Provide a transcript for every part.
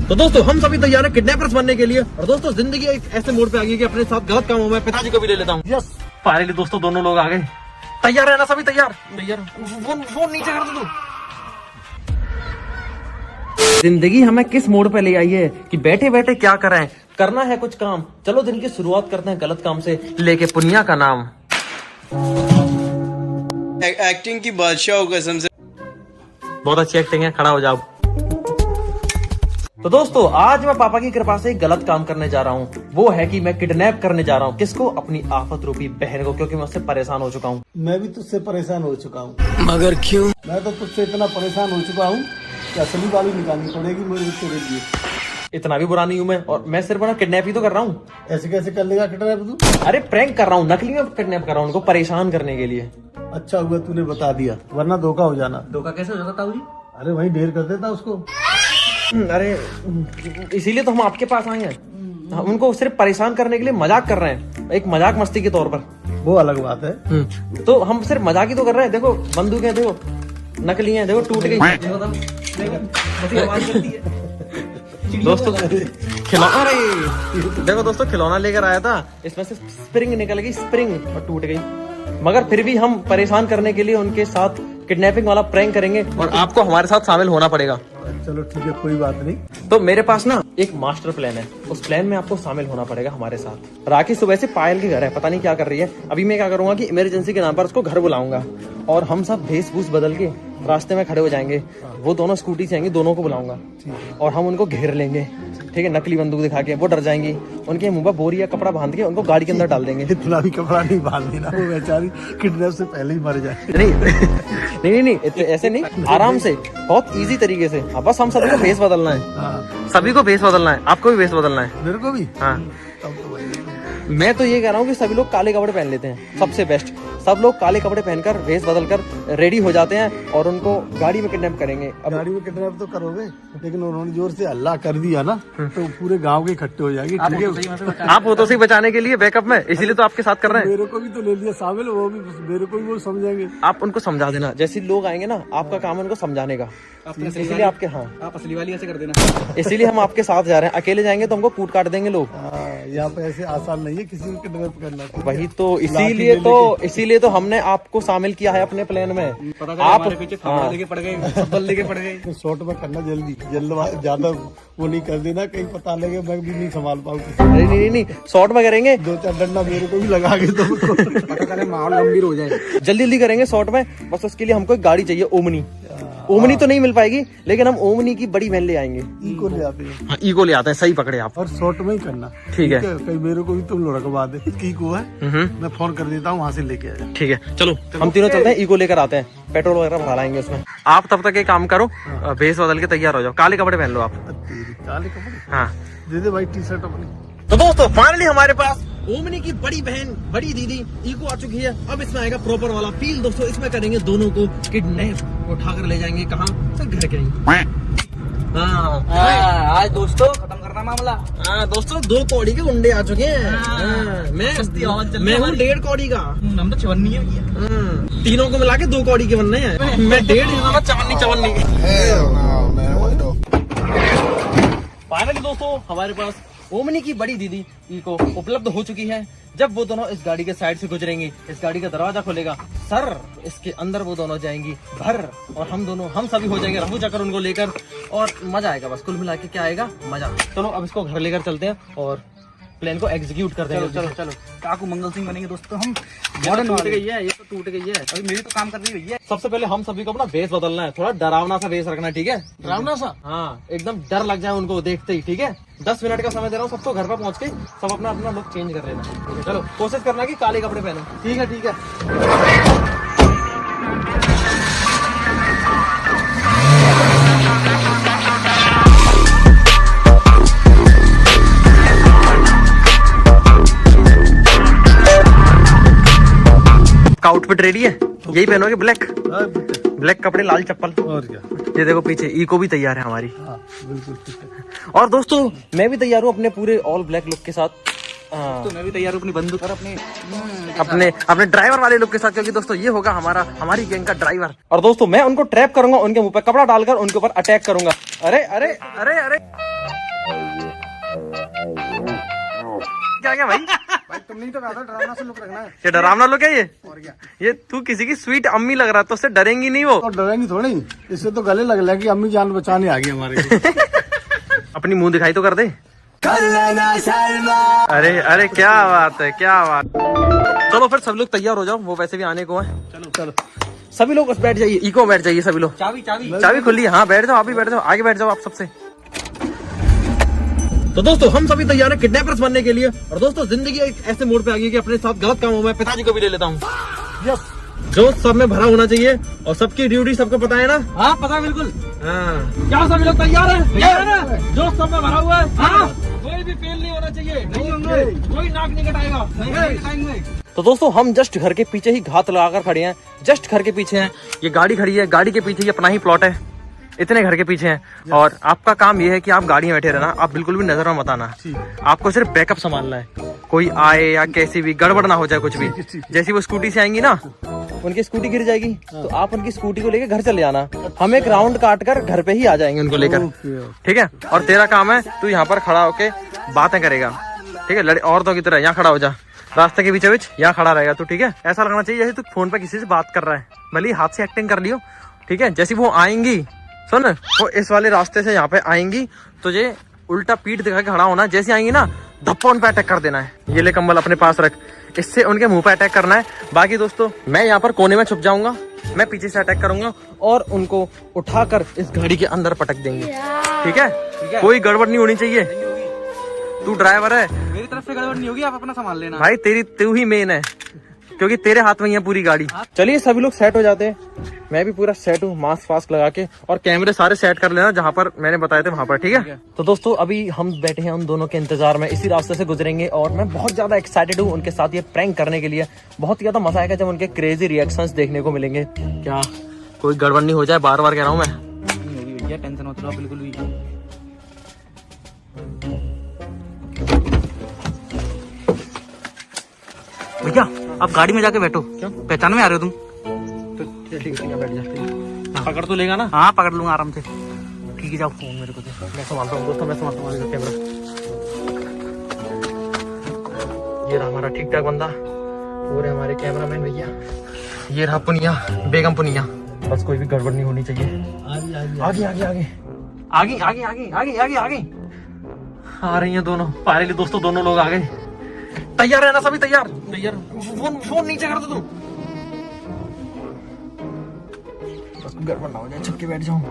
तो दोस्तों हम सभी तैयार हैं किडनैपर्स बनने के लिए। और दोस्तों जिंदगी एक ऐसे मोड़ पे आ गई कि अपने साथ गलत काम हो, मैं पिताजी को भी ले लेता हूँ। यस फाइनली दोस्तों दोनों लोग आ गए। तैयार है ना सभी? तैयार तैयार। फोन नीचे कर दो। जिंदगी हमें किस मोड़ पे ले आई है कि बैठे बैठे क्या करें, करना है कुछ काम। चलो दिन की शुरुआत करते हैं गलत काम से, लेके पुनिया का नाम। एक्टिंग की बादशाह हो कसम से। बहुत अच्छी एक्टिंग है, खड़ा हो जाओ। तो दोस्तों आज मैं पापा की कृपा से एक गलत काम करने जा रहा हूँ। वो है कि मैं किडनैप करने जा रहा हूँ। किसको? अपनी आफत रूपी बहन को, क्योंकि मैं उससे परेशान हो चुका हूँ। मैं भी तुझसे परेशान हो चुका हूँ। मगर क्यों? मैं तो तुझसे इतना परेशान हो चुका हूँ कि असली वाली निकालनी पड़ेगी मुझे तेरे लिए। इतना भी बुरा नहीं हूँ मैं, और मैं सिर्फ ना किडनैप ही तो कर रहा हूँ। ऐसे कैसे कर लेगा किडनैप तू? अरे प्रैंक कर रहा हूँ, नकली में किडनैप कर रहा हूँ उनको परेशान करने के लिए। अच्छा हुआ तूने बता दिया, वरना धोखा हो जाना। धोखा कैसे हो जाता ताऊ जी? अरे वही ढेर कर देता उसको। अरे इसीलिए तो हम आपके पास आए हैं। हम उनको सिर्फ परेशान करने के लिए मजाक कर रहे हैं, एक मजाक मस्ती के तौर पर। वो अलग बात है। तो हम सिर्फ मजाक ही तो कर रहे हैं। देखो बंदूकें देखो, नकली हैं, देखो टूट गई। दोस्तों खिलौना, अरे देखो दोस्तों खिलौना लेकर आया था, इसमें से स्प्रिंग निकल गई, स्प्रिंग, और टूट गई। मगर फिर भी हम परेशान करने के लिए उनके साथ किडनैपिंग वाला प्रैंक करेंगे, और आपको हमारे साथ शामिल होना पड़ेगा। चलो ठीक है, कोई बात नहीं। तो मेरे पास ना एक मास्टर प्लान है, उस प्लान में आपको शामिल होना पड़ेगा हमारे साथ। राखी सुबह से पायल के घर है, पता नहीं क्या कर रही है। अभी मैं क्या करूंगा कि इमरजेंसी के नाम पर उसको घर बुलाऊंगा, और हम सब भेष-भूष बदल के रास्ते में खड़े हो जाएंगे। वो दोनों स्कूटी से आएंगे, दोनों को बुलाऊंगा, और हम उनको घेर लेंगे, ठीक है, नकली बंदूक दिखा के। वो डर जाएंगी, उनके मुंह पर बोरी या कपड़ा बांध के उनको गाड़ी के अंदर डाल देंगे। इतना भी कपड़ा नहीं बांध देना, वो बेचारी किडनैप से पहले ही मर जाए। नहीं, ऐसे नहीं, आराम से, बहुत इजी तरीके से। हाँ, बस हम सभी को भेष बदलना है। हाँ। सभी को भेष बदलना है, आपको भी भेष बदलना है। मेरे को भी? हाँ, तब तो वही। मैं तो ये कह रहा हूँ कि सभी लोग काले कपड़े पहन लेते हैं, सबसे बेस्ट। सब लोग काले कपड़े पहनकर भेष बदलकर रेडी हो जाते हैं, और उनको गाड़ी में किडनैप करेंगे। अब गाड़ी में किडनैप तो करोगे, लेकिन उन्होंने जोर से हल्ला कर दिया ना, तो पूरे गांव के इकट्ठे हो जाएंगे। ठीक है, आप वो तो से बचाने के लिए बैकअप में, इसीलिए तो आपके साथ कर रहे हैं। मेरे को भी तो ले लिया शामिल, वो भी मेरे को भी वो समझेंगे। आप उनको समझा देना, जैसे लोग आएंगे ना, आपका काम है उनको समझाने का। इसीलिए आपके, हाँ, आप असली वाली ऐसे कर देना। इसीलिए हम आपके साथ जा रहे हैं। अकेले जाएंगे तो हमको कूट काट देंगे लोग। यहाँ पे ऐसे आसान नहीं है किसी को किडनैप करना। वही तो, इसीलिए तो हमने आपको शामिल किया है अपने प्लान में। आप लेके पड़ गए। तो शॉर्ट में करना, जल्दी ज्यादा वो नहीं कर देना, कहीं पता लगे मैं भी नहीं संभाल पाऊँ। नहीं, शॉर्ट में करेंगे। 2-4 डंडा मेरे को भी लगा के तो पता चले माहौल गंभीर हो जाए। जल्दी करेंगे शॉर्ट में। बस उसके लिए हमको एक गाड़ी चाहिए, ओमनी। ओमनी तो नहीं मिल पाएगी, लेकिन हम ओमनी की बड़ी वैन ले आएंगे। इको ले आते हैं। हाँ, इको ले आते हैं, सही पकड़े आप। और शॉर्ट में ही करना, ठीक है। कहीं मेरे को भी तुम लोग रखवा दे। इको है, मैं फोन कर देता हूँ, वहाँ से लेके आया। ठीक है, चलो हम तीनों चलते हैं, इको लेकर आते हैं, पेट्रोल वगैरह भरा लाएंगे उसमें। आप तब तक एक काम करो, भेष बदल के तैयार हो जाओ, काले कपड़े पहन लो आप। काले कपड़े? हाँ, दे दे भाई टी-शर्ट अपनी। तो दोस्तों फाइनली हमारे पास ओमनी की बड़ी बहन, बड़ी दीदी इको आ चुकी है। अब इसमें आएगा प्रॉपर वाला फील दोस्तों। इसमें करेंगे दोनों को किडनैप, उठाकर ले जाएंगे कहाँ? तो घर के। आज दोस्तों खत्म करना मामला। हाँ दोस्तों, 2 कौड़ी के गुंडे आ चुके हैं। मैं हूँ 1.5 कौड़ी का। हम तो 54 है भैया। तीनों को मिला के 2 कौड़ी के बनने हैं। मैं 1.5 चवन्नी। फाइनली दोस्तों हमारे पास ओमनी की बड़ी दीदी इको उपलब्ध हो चुकी है। जब वो दोनों इस गाड़ी के साइड से गुजरेंगी, इस गाड़ी का दरवाजा खुलेगा, सर इसके अंदर वो दोनों जाएंगी भर, और हम सभी हो जाएंगे रफू चक्कर उनको लेकर, और मजा आएगा। बस कुल मिला के क्या आएगा? मजा। चलो अब इसको घर लेकर चलते हैं और प्लान को एग्जीक्यूट कर देंगे। चलो काकू मंगल सिंह बनेंगे दोस्तों हम। मॉडर्न टूट गई है, ये तो टूट गई है, अभी मेरी तो काम कर रही है भैया। सबसे पहले हम सभी को अपना भेष बदलना है, थोड़ा डरावना सा भेष रखना है, ठीक है? डरावना सा? हाँ, एकदम डर लग जाए उनको देखते ही, ठीक है? 10 मिनट का समय दे रहा हूँ सबको, घर पर पहुंच के सब अपना अपना लुक चेंज कर लेना, ठीक है? चलो कोशिश करना कि काले कपड़े पहनो। ठीक है। आउटफिट रेडी है, यही पहनोगे? ब्लैक कपड़े, लाल चप्पल, और क्या? ये देखो पीछे इको भी तैयार है हमारी। बिल्कुल ठीक है। और दोस्तों मैं भी तैयार हूँ अपने पूरे ऑल ब्लैक लुक के साथ। तो मैं भी तैयार हूँ अपनी बंदूक और अपने ड्राइवर वाले लुक के साथ, क्योंकि दोस्तों ये होगा हमारी गैंग का ड्राइवर। और दोस्तों मैं उनको ट्रैप करूंगा, उनके मुंह पे कपड़ा डालकर उनके ऊपर अटैक करूंगा। अरे अरे अरे अरे क्या क्या भाई? भाई तुम नहीं तो कहा था डरावना से लुक रखना है। ये डरावना लोग है ये? और क्या? ये तू किसी की स्वीट अम्मी लग रहा है, तो उससे डरेंगी नहीं वो? और डरेंगी थोड़ी, इससे तो गले लग लगी अम्मी जान बचाने आ गई हमारे को। अपनी मुंह दिखाई तो कर दे। अरे अरे क्या बात है, क्या बात। चलो फिर सब लोग तैयार हो जाओ, वो वैसे भी आने को है। चलो चलो सभी लोग बस बैठ जाइए, इको बैठ जाइए सभी लोग। चाबी चाबी चाबी खुली है, हाँ बैठ जाओ, आप भी बैठ जाओ, आगे बैठ जाओ आप सबसे। तो दोस्तों हम सभी तैयार हैं किडनैपर्स बनने के लिए। और दोस्तों जिंदगी एक ऐसे मोड़ पे आ गई है कि अपने साथ गलत काम हो, मैं पिताजी को भी ले लेता हूँ। यस, जो सब में भरा होना चाहिए और सबकी ड्यूटी सबको पता है ना। हाँ पता है बिल्कुल। हाँ क्या सभी लोग तैयार हैं? तैयार है ना? जो सब में भरा हुआ है, हाँ। कोई भी फेल नहीं होना चाहिए, नहीं होंगे, कोई नाक नहीं कटाएगा। नहीं कटाएंगे। तो दोस्तों हम जस्ट घर के पीछे ही घात लगाकर खड़े हैं, जस्ट घर के पीछे हैं। ये गाड़ी खड़ी है, गाड़ी के पीछे ही अपना ही प्लॉट है, इतने घर के पीछे हैं। और आपका काम ये है कि आप गाड़ी में बैठे रहना, आप बिल्कुल भी नजर में मत आना। आपको सिर्फ बैकअप संभालना है, कोई आए या कैसी भी गड़बड़ ना हो जाए कुछ भी। जैसी वो स्कूटी से आएंगी ना, उनकी स्कूटी गिर जाएगी तो आप उनकी स्कूटी को लेकर घर चले जाना, हम एक राउंड काट कर घर पे ही आ जाएंगे उनको लेकर, ठीक है। और तेरा काम है तू यहाँ पर खड़ा होके बातें करेगा, ठीक है। औरतों की तरह यहाँ खड़ा हो जा, रास्ते के बीचों बीच यहाँ खड़ा रहेगा तू, ठीक है। ऐसा लगना चाहिए जैसे तू फोन पे किसी से बात कर रहा है, भले ही हाथ से एक्टिंग कर लियो, ठीक है। जैसी वो आएंगी, सुन, वो इस वाले रास्ते से यहाँ पे आएंगी, तुझे उल्टा पीठ दिखा के खड़ा होना। जैसे आएंगी ना, धप्पा उन पे अटैक कर देना है। ये ले कंबल अपने पास रख, इससे उनके मुंह पे अटैक करना है। बाकी दोस्तों मैं यहाँ पर कोने में छुप जाऊंगा, मैं पीछे से अटैक करूंगा और उनको उठाकर इस गाड़ी के अंदर पटक देंगे, ठीक है। कोई गड़बड़ नहीं होनी चाहिए, तू ड्राइवर है, मेरी तरफ से गड़बड़ नहीं होगी, आप अपना संभाल लेना भाई। तू ही मेन है क्योंकि तेरे हाथ में ही है पूरी गाड़ी। चलिए सभी लोग सेट हो जाते हैं, मैं भी पूरा सेट हूँ मास्क वास्क लगा के, और कैमरे सारे सेट कर लेना जहाँ पर मैंने बताए थे वहां पर, ठीक है। तो दोस्तों अभी हम बैठे हैं उन दोनों के इंतजार में, इसी रास्ते से गुजरेंगे और मैं बहुत ज्यादा एक्साइटेड हूँ उनके साथ ये प्रैंक करने के लिए। बहुत ज्यादा मजा आएगा जब उनके क्रेजी रिएक्शंस देखने को मिलेंगे। क्या कोई गड़बड़ नहीं हो जाए, बार बार कह रहा हूँ मैं। नहीं होगी भैया, टेंशन मत लो बिल्कुल भी। भैया आप गाड़ी में जाके बैठो। क्यों? पहचान में आ रहे हो तुम? तो ठीक है बैठ जा, पकड़ तो लेगा ना? हाँ पकड़ लूंगा आराम से। ठीक है जाओ। फोन मेरे को दे, मैं संभालता हूँ दोस्तों, मैं संभालता हूँ कैमरा। ये रहा हमारा ठीक ठाक बंदा, वो रहे हमारे कैमरामैन भैया, ये रहा पुनिया, बेगम पुनिया। बस कोई भी गड़बड़ नहीं होनी चाहिए। आगे आगे आगे आगे आगे आगे आगे आगे आगे आगे आ रही हैं दोनों। फाइनली दोस्तों दोनों लोग आ गए। तैयार है ना सभी? तैयार तैयार। फोन नीचे कर दो तुम, बस गड़बड़ ना हो जाए, छुप के बैठ जाऊं।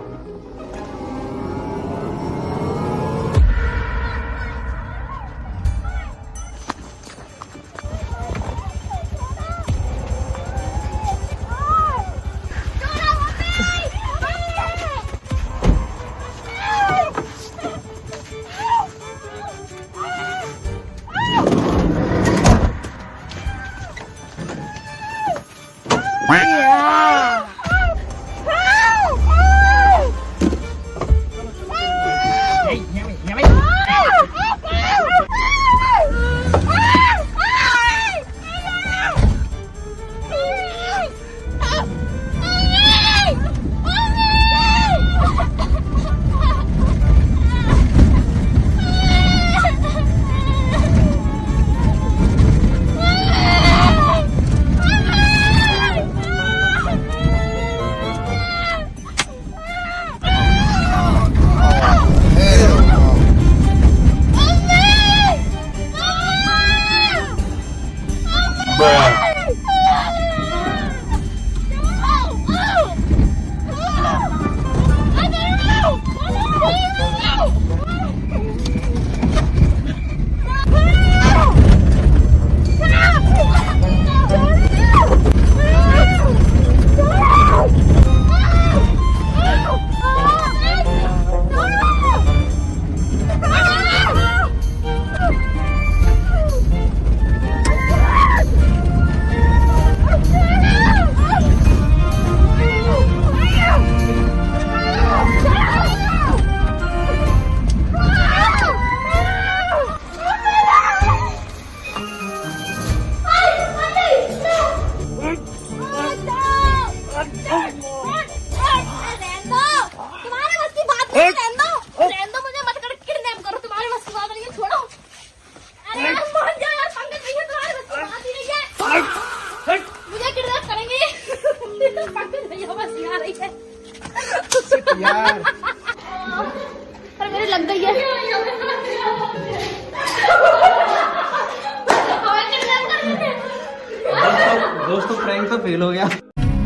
फेल हो गया।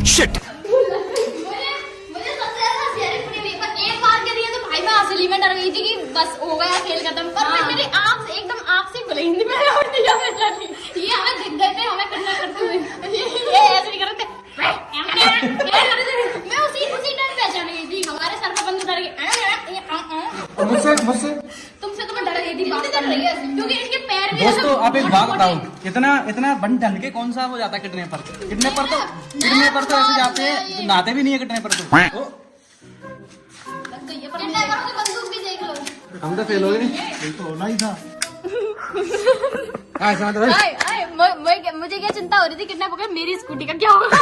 शिट। मुझे सबसे ज्यादा शेयरिंग पूरी हुई, पर एक बार के लिए तो भाई मैं असली में डर गई थी कि बस हो गया, खेल खत्म। पर फिर मेरी आँख से एकदम आँख से खुली हिंदी में और दिया में चली। ये हमें दिख गए थे, हमें करना करते हुए ये ऐसे नहीं करते। मैं उसी टाइम पहचान गई थी, हमारे सर पर बंदूक डर गई। मुझसे तुमसे तो मैं डर गई थी, बात कर रही है क्योंकि इनके पैर भी दोस्तों आप एक बात बताओ, इतना बन ढन के कौन सा हो जाता है किडनैपर तो ऐसे जाते हैं, नहाते भी नहीं है किडनैपर तो। बंदूक भी देख लो। हम तो फेल हो गए। तो होना ही था। मुझे क्या चिंता हो रही थी किडनैप हो गया, मेरी स्कूटी का क्या होगा।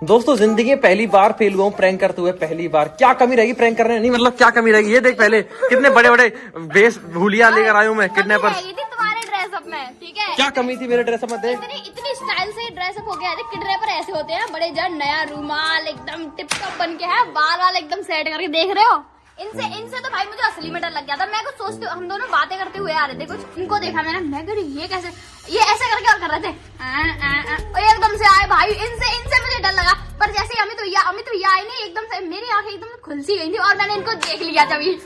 दोस्तों जिंदगी में पहली बार फेल हुआ हूँ प्रैंक करते हुए, पहली बार। क्या कमी रहेगी प्रैंक करने, नहीं मतलब क्या कमी रहेगी, ये देख पहले कितने बड़े बड़े बेस भूलिया लेकर आया हूँ मैं किडनैपर। तुम्हारे ड्रेसअप में, ठीक है। क्या कमी थी मेरे ड्रेसअप में, देख इतनी स्टाइल से ड्रेसअप हो गया है। किडनैपर ऐसे होते हैं बड़े जन, नया रूमाल एकदम टिप टॉप बन के है, बाल एकदम सेट करके, देख रहे हो। इनसे तो भाई मुझे असली में डर लग गया था। मैं कुछ सोचते, हम दोनों बातें करते हुए आ रहे थे, कुछ इनको देखा मैंने, मैं कह रही ये कैसे, ये ऐसे करके और कर रहे थे, और एकदम से आए भाई। इनसे मुझे डर लगा। पर जैसे ही अमित भैया आए नहीं, एकदम से मेरी आंखें एकदम खुल सी गई थी और मैंने इनको देख लिया तभी।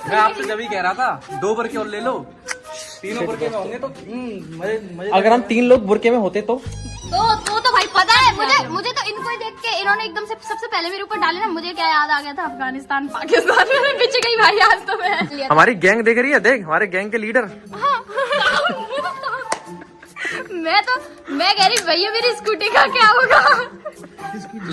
मैं आपसे जब ही कह रहा था 2 बुरके और ले लो, 3 बुरके में होंगे तो मजे। अगर हम 3 लोग बुरके में होते तो भाई पता है मुझे तो इनको ही देख के इन्होंने एकदम से सबसे पहले मेरे ऊपर डाले ना, मुझे क्या याद आ गया था, अफगानिस्तान पाकिस्तान में पीछे गई भाई आज तो मैं। हमारी गैंग देख रही है, देख हमारे गैंग के लीडर। मैं कह रही भैया मेरी स्कूटी का क्या होगा।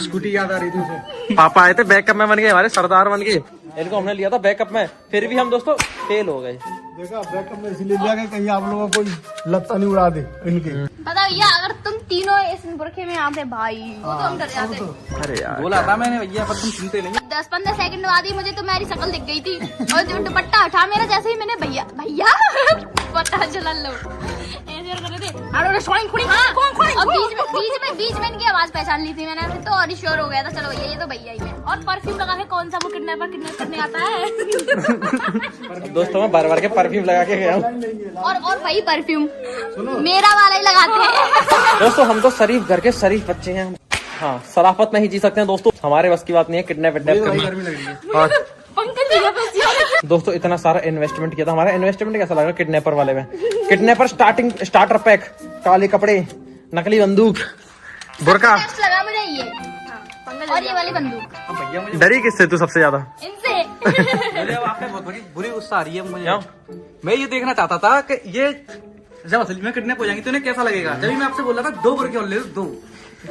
स्कूटी याद आ रही थी उसे। पापा आए थे बैकअप में बन गए, हमारे सरदार बन गए। इनको हमने लिया था बैकअप में, फिर भी हम दोस्तों फेल हो गए। देखा बैकअप में इसलिए लिया कि कहीं आप लोगों को कोई लत्ता नहीं उड़ा दे इनके। पता भैया अगर तुम तीनों इस बुरखे में आते भाई तो हम डर जाते। अरे यार बोला था मैंने भैया, पर तुम सुनते नहीं। 10-15 सेकंड बाद ही मुझे तो मेरी शक्ल दिख गई थी, और जो दुपट्टा उठा मेरा, जैसे ही मैंने भैया पता चला लो ऐसे कर रहे थे। और बीच में इनकी आवाज पहचान ली थी मैंने, तो और श्योर हो गया था चलो भैया ये तो भैया ही है। और परफ्यूम लगा के कौन सा वो किडनैपर करने आता है। दोस्तों मैं बार के परफ्यूम लगा के गया हूँ, और वही परफ्यूम मेरा वाला ही लगाते हैं। दोस्तों हम तो शरीफ घर के शरीफ बच्चे हैं। हाँ शराफत में ही जी सकते हैं दोस्तों, हमारे बस की बात नहीं है किडनैप करना। दोस्तों इतना सारा इन्वेस्टमेंट किया था, हमारा इन्वेस्टमेंट कैसा लगा किडनैपर वाले में। किडनैपर स्टार्टर पैक, काले कपड़े, नकली बंदूक, बुरका लगा मुझे ये, और ये वाली बंदूक। भैया मुझे डरी किससे तू सबसे ज्यादा? इनसे। मुझे आपने बहुत बुरी गुस्सा आ रही है मुझे। मैं ये देखना चाहता था कि ये जब असली में किडनैप हो जाएंगे तो इन्हें कैसा लगेगा। जब मैं आपसे बोल रहा था 2 बुरके और ले लो, 2।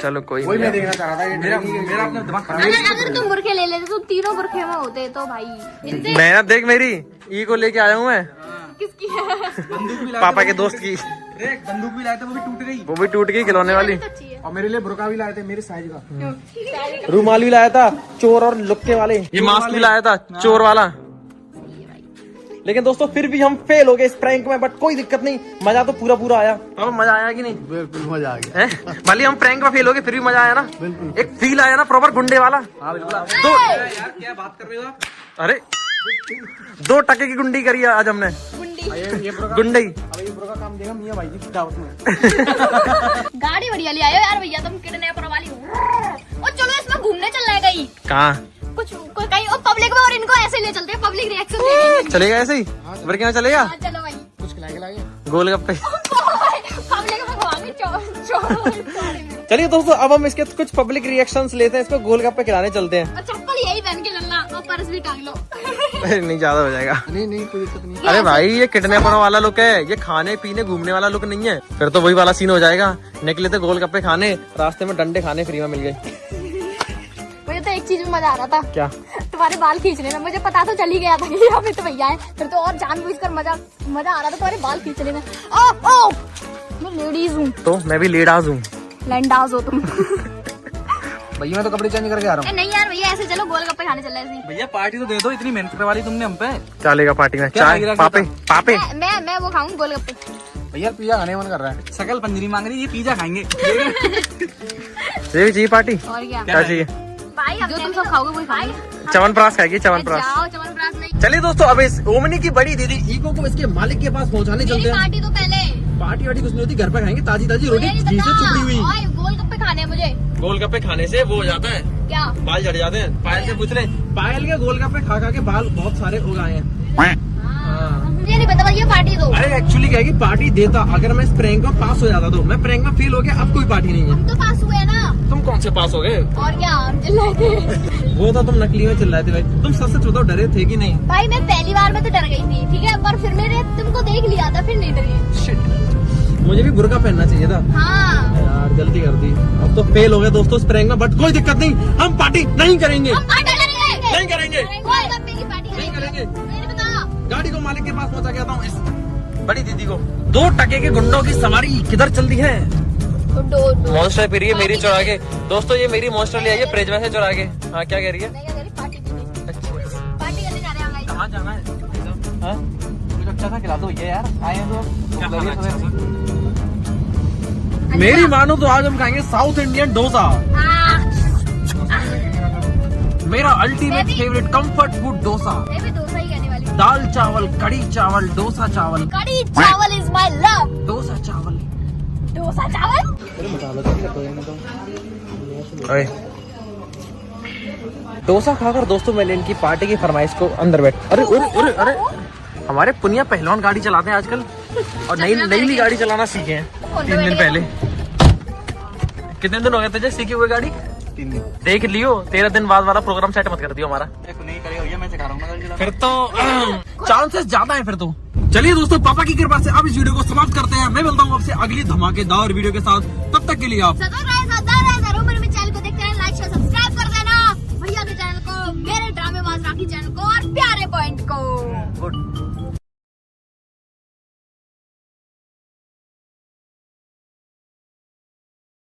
चलो कोई वही मैं देखना चाह रहा था। मेरा अपना दिमाग खराब। अगर तुम बुरखे ले लेते तो तीनों बुरखे में होते तो भाई। इनसे मेहनत देख मेरी, ई को लेके आया हूँ मैं, किसकी है? बंदूक भी पापा के दोस्त की। बंदूक भी लाए थे, वो भी टूट गई। वो भी टूट गई खिलौने वाली। और मेरे लिए बुरका भी लाए थे मेरे साइज का। रूमाल भी लाया था चोर और लुक्के वाले, ये मास्क भी लाया था चोर वाला। लेकिन दोस्तों फिर भी हम फेल हो गए इस प्रैंक में, बट कोई दिक्कत नहीं, मजा तो पूरा आया। अब मजा आया कि नहीं? बिल्कुल मजा आ गया। भले हम प्रैंक में फेल हो गए फिर भी मजा आया ना, एक फील आया ना प्रॉपर गुंडे वाला। हाँ बिल्कुल। तो यार क्या बात कर रहे हो आप? अरे 2 टके की गुंडी करी आज हमने, गुंडई। अब ये बुरका काम देगा मियां भाई की दावत में। गाड़ी बढ़िया ले आयो यार भैया, तुम किडनैपर वाली। और चलो इसमें घूमने चलना है कहीं, कहाँ कहीं और पब्लिक में, और इनको ऐसे ले चलते हैं, पब्लिक रिएक्शन चलेगा ऐसे ही? बरके में चलेगा? चलो भाई कुछ खिलाएगा गोलगप्पे। पब्लिक में खवाएंगे। चलिए दोस्तों अब हम इसके कुछ पब्लिक रिएक्शंस लेते हैं, इसको गोलगप्पे खिलाने चलते हैं। और चप्पल यही पहन के चलना, और पर्स भी टांग लो। नहीं ज्यादा हो जाएगा। नहीं कोई दिक्कत नहीं। अरे भाई ये किडनैपर वाला लुक है, ये खाने पीने घूमने वाला लुक नहीं है। फिर तो वही वाला सीन हो जाएगा, निकले थे गोलगप्पे खाने, रास्ते में डंडे खाने फ्री में मिल गए। मुझे तो एक चीज में मजा आ रहा था, क्या? तुम्हारे बाल खींचने में। मुझे पता तो चल ही गया था कि यहाँ पे तो भैया है, फिर तो और जानबूझकर मजा आ रहा था तुम्हारे बाल खींचने में। ओ मैं लेडीज हूँ, तो मैं भी लेडाज हूँ। लैंडाज हो तुम। भैया मैं तो कपड़े चेंज करके आ रहा हूँ। नहीं यार भैया ऐसे चलो, गोलगप्पे खाने चल रहे हैं। भैया पार्टी तो दे दो, इतनी मेहनत करवा ली तुमने हम पे। चलेगा पार्टी में क्या चाय लग रहा पापे है? पापे। मैं वो खाऊंगी गोलगप्पे। भैया पिज्जा खाने मन कर रहा है। सकल पंजरी मांग रही है, ये पिज्जा खाएंगे। ये भी चाहिए पार्टी? और क्या क्या चाहिए? भाई जो तुम सब खाओगे वही खाएंगे। च्यवनप्राश खाएगी, च्यवनप्राश। जाओ च्यवनप्राश नहीं चलिए दोस्तों, अब इस ओमनी की बड़ी दीदी ईको को इसके मालिक के पास पहुंचाने चलते मेरी हैं। पार्टी तो पहले। पार्टी वार्टी कुछ नहीं होती, घर पे खाएंगे ताजी ताजी रोटी मुझे नहीं घी से पता। चुपड़ी हुई। ओए, गोलगप्पे खाने हैं मुझे। गोलगप्पे खाने से वो हो जाता है, क्या? बाल झड़ जाते हैं। पायल से पूछ ले, पायल के गोलगप्पे खा खा के बाल बहुत सारे हो गए हैं। हाँ। मुझे नहीं पता, ये पार्टी दो। अरे एक्चुअली क्या है कि पार्टी देता, अगर मैं इस प्रैंक में पास हो जाता तो मैं प्रैंक में फेल हो गया, अब कोई पार्टी नहीं है। हम तो पास हुए ना। तुम कौन से पास हो गए? और क्या, हम चिल्लाए थे। वो था तुम नकली में चिल्लाए थे भाई। तुम सच सच बताओ, डरे थे कि नहीं? भाई मैं पहली बार में तो डर गई थी, ठीक है, पर फिर मैंने तुमको देख लिया था, फिर नहीं डरी। शिट, मुझे भी बुर्का पहनना चाहिए था हाँ, यार, गलती कर दी। अब तो फेल हो गए दोस्तों इस प्रैंक में, बट कोई दिक्कत नहीं, हम पार्टी नहीं करेंगे। हम पार्टी करेंगे। नहीं करेंगे। गोलगप्पे की पार्टी नहीं करेंगे। मैंने बताया। गाड़ी को मालिक के पास पहुंचा के आता हूँ इस बड़ी दीदी को। 2 टके के गुंडों की सवारी किधर चल दी है? मॉन्स्टर पी रही है मेरी चुरा के। दोस्तों ये मेरी मॉन्स्टर ले आई है फ्रिज में से चुरा के। हाँ क्या कह रही है? मैं क्या कह रही, पार्टी करनी। अच्छा, पार्टी करने जा रहे हैं कहाँ जाना है? हाँ? कुछ अच्छा सा खिला दो ये यार, आए हैं तो क्या भूख लगी है खाना अच्छा सुबह से। मेरी मानो तो आज हम खाएंगे साउथ इंडियन डोसा। मेरा अल्टीमेट मैं भी- फेवरेट कंफर्ट फूड डोसा। मैं भी डोसा ही कहने वाली हूँ। दाल चावल, कड़ी चावल, डोसा चावल, कड़ी चावल इज माय लव। डोसा चावल। डोसा चावल। अरे डोसा खाकर दोस्तों मैंने इनकी पार्टी की फरमाइश को अंदर बैठ। अरे अरे अरे अरे, हमारे पुनिया पहलवान गाड़ी चलाते हैं आजकल, और नई गाड़ी चलाना सीखे हैं 3 दिन पहले। कितने दिन हो गए तुझे सीखे हुए गाड़ी? 3 दिन। देख लियो, 13 दिन बाद वाला प्रोग्राम सेट मत कर दियो हमारा। नहीं करेगा भैया, मैं सिखा रहा हूँ ना गाड़ी चलाना। फिर तो चांसेस ज्यादा है फिर तो। चलिए दोस्तों, पापा की कृपा से अब इस वीडियो को समाप्त करते हैं। मैं मिलता हूँ आपसे अगली धमाकेदार वीडियो के साथ, तब तक के लिए आप सदा रहे, सदा रहे।